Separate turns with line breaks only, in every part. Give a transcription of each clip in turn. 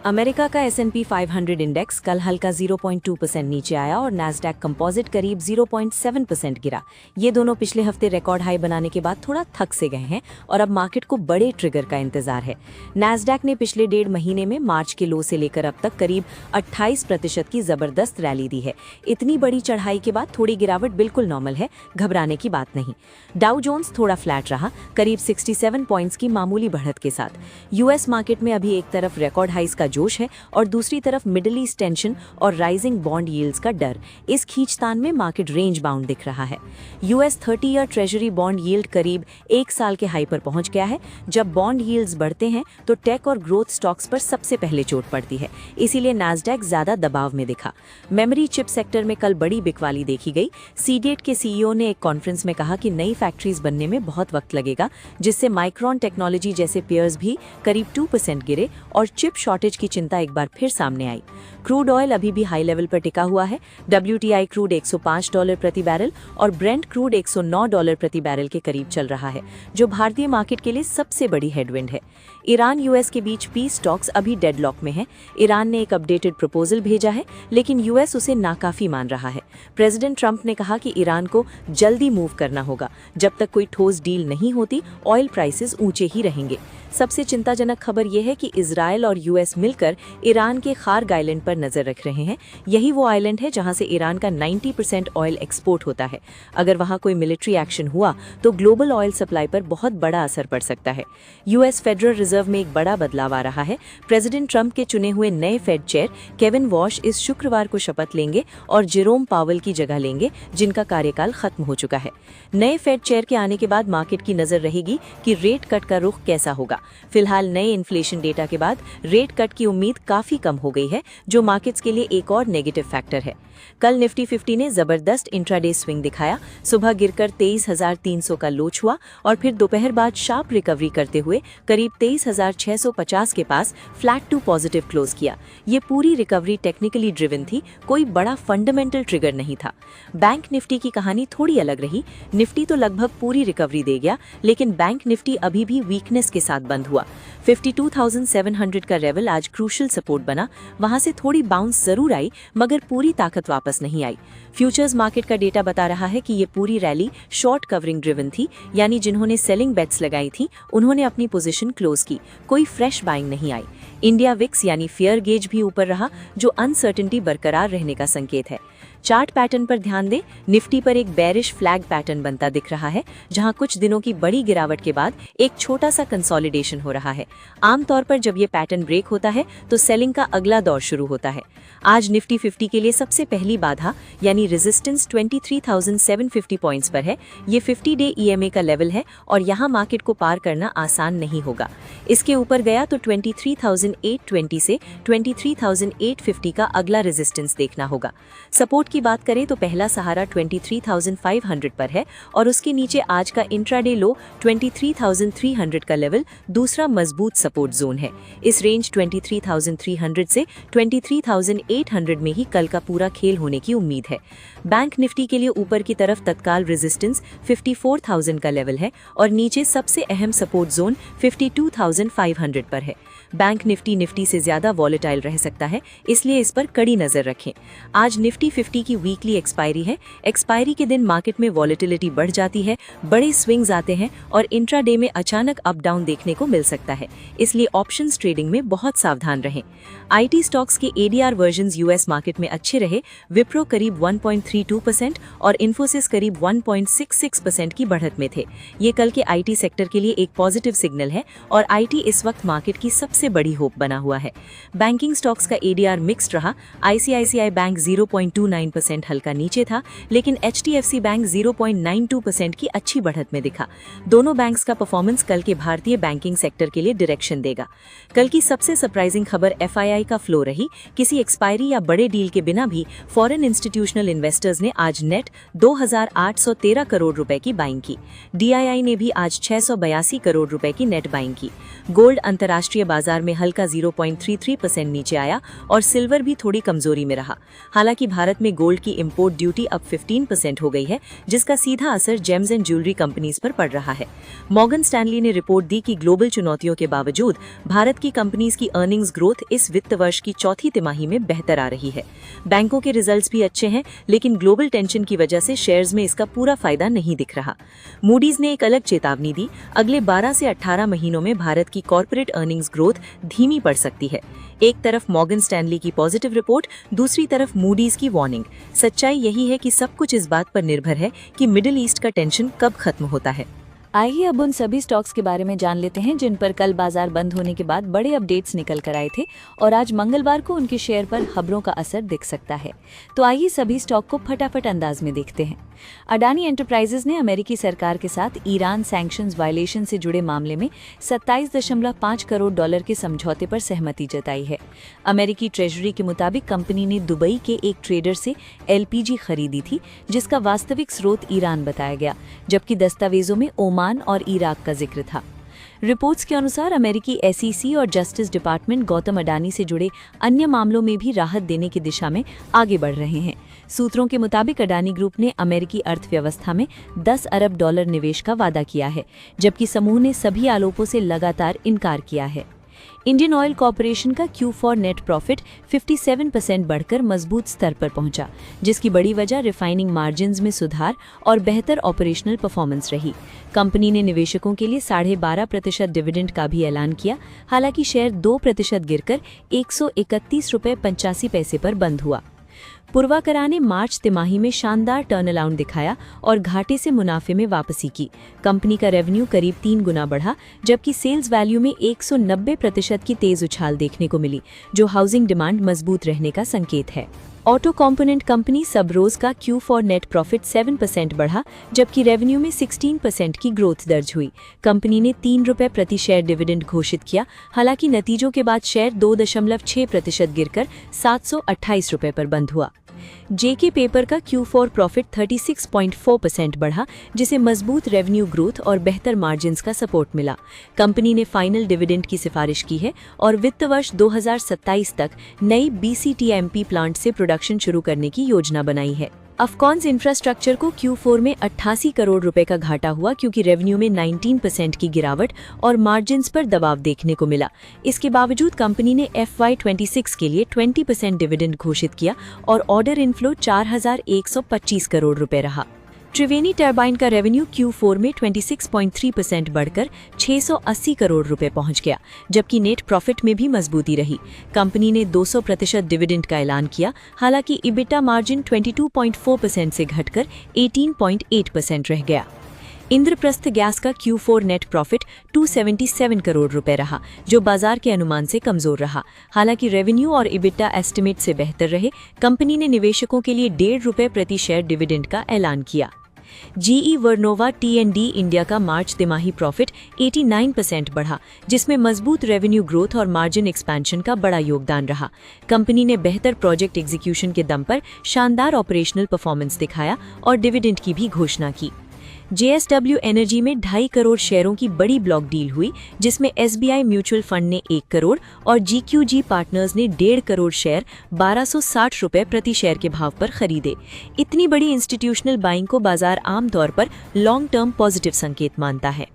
America का S&P 500 index कल हल्का 0.2% नीचे आया और नैस्डैक कंपोजिट करीब 0.7% गिरा। ये दोनों पिछले हफ्ते रिकॉर्ड हाई बनाने के बाद थोड़ा थक से गए हैं और अब मार्केट को बड़े ट्रिगर का इंतजार है। नैस्डैक ने पिछले 1.5 महीने में मार्च के लो से लेकर अब तक करीब 28% की जबरदस्त रैली दी है। इतनी बड़ी चढ़ाई के बाद थोड़ी गिरावट बिल्कुल नॉर्मल है, घबराने की बात नहीं। डाउ जोन्स थोड़ा फ्लैट रहा, करीब 67 पॉइंट्स की मामूली बढ़त के साथ। यूएस मार्केट में अभी एक तरफ रिकॉर्ड हाइस का जोश है और दूसरी तरफ मिडिल ईस्ट टेंशन और राइजिंग बॉन्ड यील्ड्स का डर। इस खींचतान में मार्केट रेंज बाउंड दिख रहा है। US 30 year treasury bond yield करीब 1 साल के हाई पर पहुंच गया है। जब बॉन्ड यील्ड्स बढ़ते हैं तो टेक और ग्रोथ स्टॉक्स पर सबसे पहले चोट पड़ती है, इसीलिए नैस्डैक ज्यादा दबाव में दिखा। मेमोरी चिप सेक्टर में कल बड़ी बिकवाली देखी गई। सीडिएट के सीईओ ने एक कॉन्फ्रेंस में कहा कि नई फैक्ट्रीज बनने में बहुत वक्त लगेगा, जिससे माइक्रोन टेक्नोलॉजी जैसे पेयर्स भी करीब 2% गिरे और चिप शॉर्टेज की चिंता एक बार फिर सामने आई। क्रूड ऑयल अभी भी हाई लेवल पर टिका हुआ है। WTI क्रूड $105 प्रति बैरल और ब्रेंट क्रूड $109 प्रति बैरल के करीब चल रहा है, जो भारतीय मार्केट के लिए सबसे बड़ी हेडविंड है। ईरान यूएस के बीच पीस टॉक्स अभी डेडलॉक में है। ईरान ने एक अपडेटेड प्रपोजल भेजा है, लेकिन यूएस उसे नाकाफी मान रहा है। प्रेसिडेंट ट्रंप ने कहा कि ईरान को जल्दी मूव करना होगा। जब तक कोई ठोस डील नहीं होती, ऑयल प्राइसेस ऊंचे ही रहेंगे। सबसे चिंताजनक खबर यह है कि इजराइल और यूएस मिलकर ईरान के खार्ग आइलैंड पर नजर रख रहे हैं। यही वो आइलैंड है जहां से ईरान का 90% ऑयल एक्सपोर्ट होता है। अगर वहां कोई मिलिट्री एक्शन हुआ तो ग्लोबल ऑयल सप्लाई पर बहुत बड़ा असर पड़ सकता है। यूएस फेडरल रिजर्व में एक बड़ा बदलाव आ रहा है। प्रेसिडेंट ट्रंप के चुने हुए नए फेड चेयर केविन वॉश इस शुक्रवार को शपथ लेंगे और जेरोम पावेल की जगह लेंगे, जिनका कार्यकाल खत्म हो चुका है। नए फेड चेयर के आने के बाद मार्केट की नजर रहेगी कि रेट कट का रुख कैसा होगा। फिलहाल नए इन्फ्लेशन डेटा के बाद रेट कट की उम्मीद काफी कम हो गई है, जो मार्केट्स के लिए एक और नेगेटिव फैक्टर है। कल निफ्टी 50 ने जबरदस्त इंट्राडे स्विंग दिखाया। सुबह गिरकर 23,300 का लो छुआ और फिर दोपहर बाद शार्प रिकवरी करते हुए करीब 23,650 के पास फ्लैट टू पॉजिटिव क्लोज किया। ये पूरी रिकवरी टेक्निकली ड्रिवन थी, कोई बड़ा फंडामेंटल ट्रिगर नहीं था। बैंक निफ्टी की कहानी थोड़ी अलग रही। निफ्टी तो लगभग पूरी रिकवरी दे गया, लेकिन बैंक निफ्टी अभी भी वीकनेस के साथ बंद हुआ। 52,700 का लेवल आज क्रूशियल सपोर्ट बना। वहां से थोड़ी बाउंस जरूर आई, मगर पूरी ताकत वापस नहीं आई। फ्यूचर्स मार्केट का डेटा बता रहा है कि ये पूरी रैली शॉर्ट कवरिंग ड्रिवन थी, यानी जिन्होंने सेलिंग बेट्स लगाई थी उन्होंने अपनी पोजीशन क्लोज की, कोई फ्रेश बाइंग नहीं आई। इंडिया विक्स यानी फेयर गेज भी ऊपर रहा, जो अनसर्टेनिटी बरकरार रहने का संकेत है। चार्ट पैटर्न पर ध्यान दें। निफ्टी पर एक बेरिश फ्लैग पैटर्न बनता दिख रहा है, जहां कुछ दिनों की बड़ी गिरावट के बाद एक छोटा सा कंसोलिडेशन हो रहा है। आमतौर पर जब ये पैटर्न ब्रेक होता है तो सेलिंग का अगला दौर शुरू होता है। आज निफ्टी 50 के लिए सबसे पहली बाधा यानी रेजिस्टेंस 23,750 पॉइंट्स पर है। ये 50 डे EMA का लेवल है और यहाँ मार्केट को पार करना आसान नहीं होगा। इसके ऊपर गया तो 23,820 से 23,850 का अगला रेजिस्टेंस देखना होगा। सपोर्ट की बात करें तो पहला सहारा 23,500 पर है और उसके नीचे आज का इंट्राडे लो 23,300 का लेवल दूसरा मजबूत सपोर्ट जोन है। इस रेंज 23,300 से 23,800 में ही कल का पूरा खेल होने की उम्मीद है। बैंक निफ्टी के लिए ऊपर की तरफ तत्काल रेजिस्टेंस 54,000 का लेवल है और नीचे सबसे अहम सपोर्ट जोन 52,500 पर है। बैंक निफ्टी से ज्यादा वॉलेटाइल रह सकता है, इसलिए इस पर कड़ी नजर रखें। आज निफ्टी 50 की वीकली एक्सपायरी है। एक्सपायरी के दिन मार्केट में वॉलेटिलिटी बढ़ जाती है, बड़े स्विंग्स आते हैं और इंट्राडे में अचानक अप डाउन देखने को मिल सकता है, इसलिए ऑप्शंस ट्रेडिंग में बहुत सावधान रहें। IT स्टॉक्स के ADR वर्जन्स यूएस मार्केट में अच्छे रहे। विप्रो करीब 1.32% और इन्फोसिस करीब 1.66% की बढ़त में थे। ये कल के IT सेक्टर के लिए एक पॉजिटिव सिग्नल है और IT इस वक्त मार्केट की सबसे बड़ी होप बना हुआ है। बैंकिंग स्टॉक्स का ADR मिक्स्ड रहा। ICICI बैंक 0.29% हल्का नीचे था, लेकिन HDFC बैंक 0.92% की अच्छी बढ़त में दिखा। दोनों बैंक्स का परफॉर्मेंस कल के भारतीय बैंकिंग सेक्टर के लिए डायरेक्शन देगा। कल की सबसे सरप्राइजिंग खबर FII का फ्लो रही। किसी एक्सपायरी या बड़े डील के बिना भी फॉरेन इंस्टीट्यूशनल इन्वेस्टर्स ने आज नेट 2,813 करोड़ रुपए की बाइंग की। DII ने भी आज 682 करोड़ रुपए की नेट बाइंग की। गोल्ड अंतर्राष्ट्रीय बाजार में हल्का 0.33% नीचे आया और सिल्वर भी थोड़ी कमजोरी में रहा। हालांकि भारत में में गोल्ड की इंपोर्ट ड्यूटी अब 15% हो गई है, जिसका सीधा असर जेम्स एंड ज्वेलरी कंपनीज पर पड़ रहा है। मॉर्गन स्टैनली ने रिपोर्ट दी कि ग्लोबल चुनौतियों के बावजूद भारत की कंपनीज की अर्निंग्स ग्रोथ इस वित्त वर्ष की चौथी तिमाही में बेहतर आ रही है। बैंकों के रिजल्ट्स भी अच्छे हैं, लेकिन ग्लोबल टेंशन की वजह से शेयर्स में इसका पूरा फायदा नहीं दिख रहा। मूडीज ने एक अलग चेतावनी दी, अगले 12 से 18 महीनों में भारत की कॉर्पोरेट अर्निंग्स ग्रोथ धीमी पड़ सकती है। एक तरफ मॉर्गन स्टैनली की पॉजिटिव रिपोर्ट, दूसरी तरफ मूडीज की वार्निंग। सच्चाई यही है कि सब कुछ इस बात पर निर्भर है कि मिडिल ईस्ट का टेंशन कब खत्म होता है।
आइए अब उन सभी स्टॉक्स के बारे में जान लेते हैं जिन पर कल बाजार बंद होने के बाद बड़े अपडेट्स निकल कर आए थे और आज मंगलवार को उनके शेयर पर खबरों का असर दिख सकता है। तो आइए सभी स्टॉक को फटाफट अंदाज में देखते हैं। अडानी एंटरप्राइजेज ने अमेरिकी सरकार के साथ ईरान सैंक्शंस वायलेशन से जुड़े मामले में 27.5 करोड़ डॉलर के समझौते पर सहमति जताई है। अमेरिकी ट्रेजरी के मुताबिक कंपनी ने दुबई के एक ट्रेडर से LPG खरीदी थी, जिसका वास्तविक स्रोत ईरान बताया गया, जबकि दस्तावेजों में ओमान और इराक का जिक्र था। रिपोर्ट्स के अनुसार अमेरिकी SEC और जस्टिस डिपार्टमेंट गौतम अडानी से जुड़े अन्य मामलों में भी राहत देने की दिशा में आगे बढ़ रहे हैं। सूत्रों के मुताबिक अडानी ग्रुप ने अमेरिकी अर्थव्यवस्था में 10 अरब डॉलर निवेश का वादा किया है, जबकि समूह ने सभी आरोपों से लगातार इनकार किया है। इंडियन ऑयल कॉरपोरेशन का Q4 नेट प्रॉफिट 57% बढ़कर मजबूत स्तर पर पहुंचा, जिसकी बड़ी वजह रिफाइनिंग मार्जिन्स में सुधार और बेहतर ऑपरेशनल परफॉर्मेंस रही। कंपनी ने निवेशकों के लिए 12.5% डिविडेंड का भी ऐलान किया, हालांकि शेयर 2% गिरकर 131 रुपये 85 पैसे पर बंद हुआ। पूर्वाकरा ने मार्च तिमाही में शानदार टर्नअराउंड दिखाया और घाटे से मुनाफे में वापसी की। कंपनी का रेवेन्यू करीब 3 गुना बढ़ा, जबकि सेल्स वैल्यू में 190% की तेज उछाल देखने को मिली, जो हाउसिंग डिमांड मजबूत रहने का संकेत है। ऑटो कंपोनेंट कंपनी सबरोज का Q4 नेट प्रॉफिट 7% बढ़ा, जबकि रेवेन्यू में 16% की ग्रोथ दर्ज हुई। कंपनी ने 3 रुपये प्रति शेयर डिविडेंड घोषित किया, हालांकि नतीजों के बाद शेयर 2.6% गिरकर 728 रुपये पर बंद हुआ। JK पेपर का Q4 प्रॉफिट 36.4% बढ़ा, जिसे मजबूत रेवेन्यू ग्रोथ और बेहतर मार्जिन्स का सपोर्ट मिला। कंपनी ने फाइनल डिविडेंड की सिफारिश की है और वित्त वर्ष 2027 तक नई BCTMP प्लांट से प्रोडक्शन शुरू करने की योजना बनाई है। अफकॉन्स इंफ्रास्ट्रक्चर को Q4 में 88 करोड़ रुपए का घाटा हुआ, क्योंकि रेवेन्यू में 19% की गिरावट और मार्जिन्स पर दबाव देखने को मिला। इसके बावजूद कंपनी ने FY26 के लिए 20% डिविडेंड घोषित किया और ऑर्डर इनफ्लो 4125 करोड़ रुपए रहा। त्रिवेणी टर्बाइन का रेवेन्यू Q4 में 26.3% बढ़कर 680 करोड़ रुपए पहुंच गया, जबकि नेट प्रॉफिट में भी मजबूती रही। कंपनी ने 200% डिविडेंड का ऐलान किया, हालांकि EBITDA मार्जिन 22.4% से घटकर 18.8% रह गया। इंद्रप्रस्थ गैस का Q4 नेट प्रॉफिट 277 करोड़ रुपए रहा, जो बाजार के अनुमान से कमजोर रहा। हालांकि रेवेन्यू और EBITDA एस्टिमेट से बेहतर रहे। कंपनी ने निवेशकों के लिए 1.5 रुपये प्रति शेयर डिविडेंड का ऐलान किया। GE वर्नोवा T&D इंडिया का मार्च तिमाही प्रॉफिट 89% बढ़ा, जिसमें मजबूत रेवेन्यू ग्रोथ और मार्जिन एक्सपेंशन का बड़ा योगदान रहा। कंपनी ने बेहतर प्रोजेक्ट एग्जीक्यूशन के दम पर शानदार ऑपरेशनल परफॉर्मेंस दिखाया और डिविडेंड की भी घोषणा की। JSW एनर्जी में 2.5 करोड़ शेयरों की बड़ी ब्लॉक डील हुई, जिसमें SBI म्यूचुअल फंड ने 1 करोड़ और GQG पार्टनर्स ने 1.5 करोड़ शेयर 1260 रुपये प्रति शेयर के भाव पर खरीदे। इतनी बड़ी इंस्टीट्यूशनल बाइंग को बाजार आमतौर पर लॉन्ग टर्म पॉजिटिव संकेत मानता है।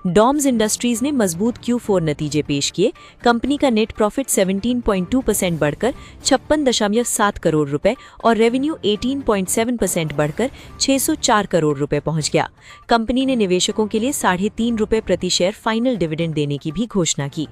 डॉम्स इंडस्ट्रीज ने मजबूत Q4 नतीजे पेश किए। कंपनी का नेट प्रॉफिट 17.2% बढ़कर 56.7 करोड़ रुपए और रेवेन्यू 18.7% बढ़कर 604 करोड़ रुपए पहुंच गया। कंपनी ने निवेशकों के लिए 3.5 रुपये प्रति शेयर फाइनल डिविडेंड देने की भी घोषणा की।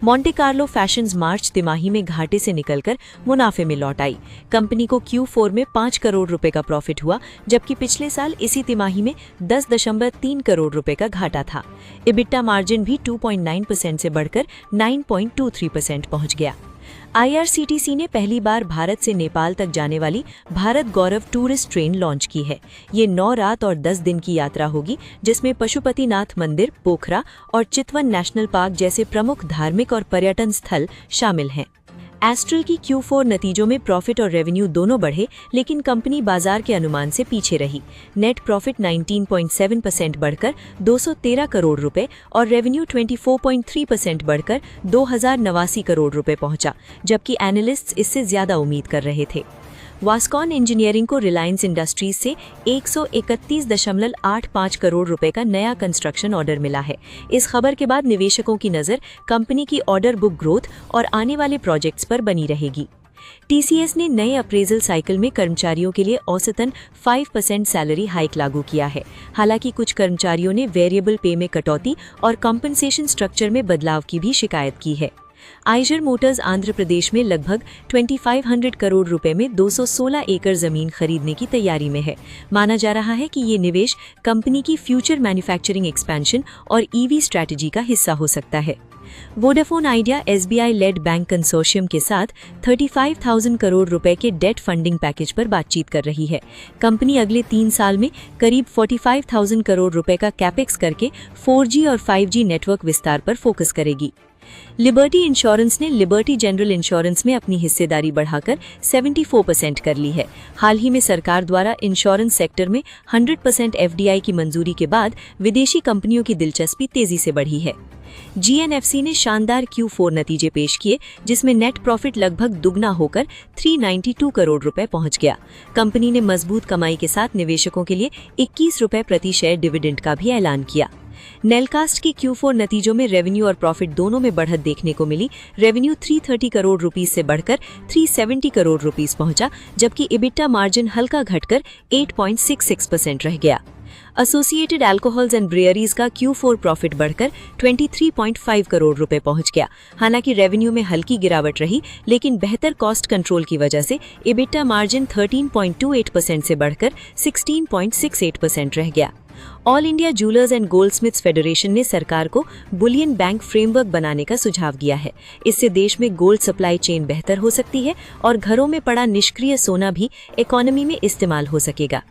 मोंटे कार्लो फैशंस मार्च तिमाही में घाटे से निकलकर मुनाफे में लौट आई। कंपनी को Q4 में 5 करोड़ रुपए का प्रॉफिट हुआ, जबकि पिछले साल इसी तिमाही में 10.3 करोड़ रुपए का घाटा था। EBITDA मार्जिन भी 2.9% से बढ़कर 9.23% पहुंच गया। IRCTC ने पहली बार भारत से नेपाल तक जाने वाली भारत गौरव टूरिस्ट ट्रेन लॉन्च की है। ये 9 रात और 10 दिन की यात्रा होगी, जिसमें पशुपतिनाथ मंदिर, पोखरा और चितवन नेशनल पार्क जैसे प्रमुख धार्मिक और पर्यटन स्थल शामिल हैं। एस्ट्रल की Q4 नतीजों में प्रॉफिट और रेवेन्यू दोनों बढ़े, लेकिन कंपनी बाजार के अनुमान से पीछे रही। नेट प्रॉफिट 19.7% बढ़कर 213 करोड़ रुपए और रेवेन्यू 24.3% बढ़कर 2089 करोड़ रुपए पहुंचा, जबकि एनालिस्ट्स इससे ज्यादा उम्मीद कर रहे थे।
वास्कॉन इंजीनियरिंग को रिलायंस इंडस्ट्रीज से 131.85 करोड़ रुपए का नया कंस्ट्रक्शन ऑर्डर मिला है। इस खबर के बाद निवेशकों की नज़र कंपनी की ऑर्डर बुक ग्रोथ और आने वाले प्रोजेक्ट्स पर बनी रहेगी। टीसीएस ने नए अप्रेजल साइकिल में कर्मचारियों के लिए औसतन 5% सैलरी हाइक लागू किया है। हालांकि कुछ कर्मचारियों ने वेरिएबल पे में कटौती और कॉम्पनसेशन स्ट्रक्चर में बदलाव की भी शिकायत की है। आइजर मोटर्स आंध्र प्रदेश में लगभग 2500 करोड़ रुपए में 216 एकड़ जमीन खरीदने की तैयारी में है। माना जा रहा है कि ये निवेश कंपनी की फ्यूचर मैन्युफैक्चरिंग एक्सपेंशन और ईवी स्ट्रैटेजी का हिस्सा हो सकता है। Vodafone Idea SBI led bank consortium के साथ 35,000 करोड़ रुपए के डेट फंडिंग पैकेज पर बातचीत कर रही है। कंपनी अगले 3 साल में करीब 45,000 करोड़ रुपए का कैपेक्स करके 4G और 5G नेटवर्क विस्तार पर फोकस करेगी। लिबर्टी इंश्योरेंस ने लिबर्टी जनरल इंश्योरेंस में अपनी हिस्सेदारी बढ़ाकर 74% कर ली है। हाल ही में सरकार द्वारा इंश्योरेंस सेक्टर में 100% एफडीआई की मंजूरी के बाद विदेशी कंपनियों की दिलचस्पी तेजी से बढ़ी है। जीएनएफसी ने शानदार Q4 नतीजे पेश किए, जिसमें नेट प्रॉफिट लगभग दुगना होकर 392 करोड़ रुपए पहुंच गया। कंपनी ने मजबूत कमाई के साथ निवेशकों के लिए 21 रुपए प्रति शेयर डिविडेंड का भी ऐलान किया। नेलकास्ट की Q4 नतीजों में रेवेन्यू और प्रॉफिट दोनों में बढ़त देखने को मिली। रेवेन्यू 330 करोड़ रुपीस से बढ़कर 370 करोड़ रुपीस पहुंचा, जबकि इबिटा मार्जिन हल्का घटकर 8.66% रह गया। एसोसिएटेड अल्कोहल्स एंड ब्रियरीज का Q4 प्रॉफिट बढ़कर 23.5 करोड़ रुपए पहुंच गया। हालांकि रेवेन्यू में हल्की गिरावट रही, लेकिन बेहतर कॉस्ट कंट्रोल की वजह से इबिटा मार्जिन 13.28% से बढ़कर 16.68% रह गया। All India Jewellers and Goldsmiths Federation ने सरकार को बुलियन बैंक फ्रेमवर्क बनाने का सुझाव दिया है। इससे देश में गोल्ड सप्लाई चेन बेहतर हो सकती है और घरों में पड़ा निष्क्रिय सोना भी इकोनॉमी में इस्तेमाल हो सकेगा।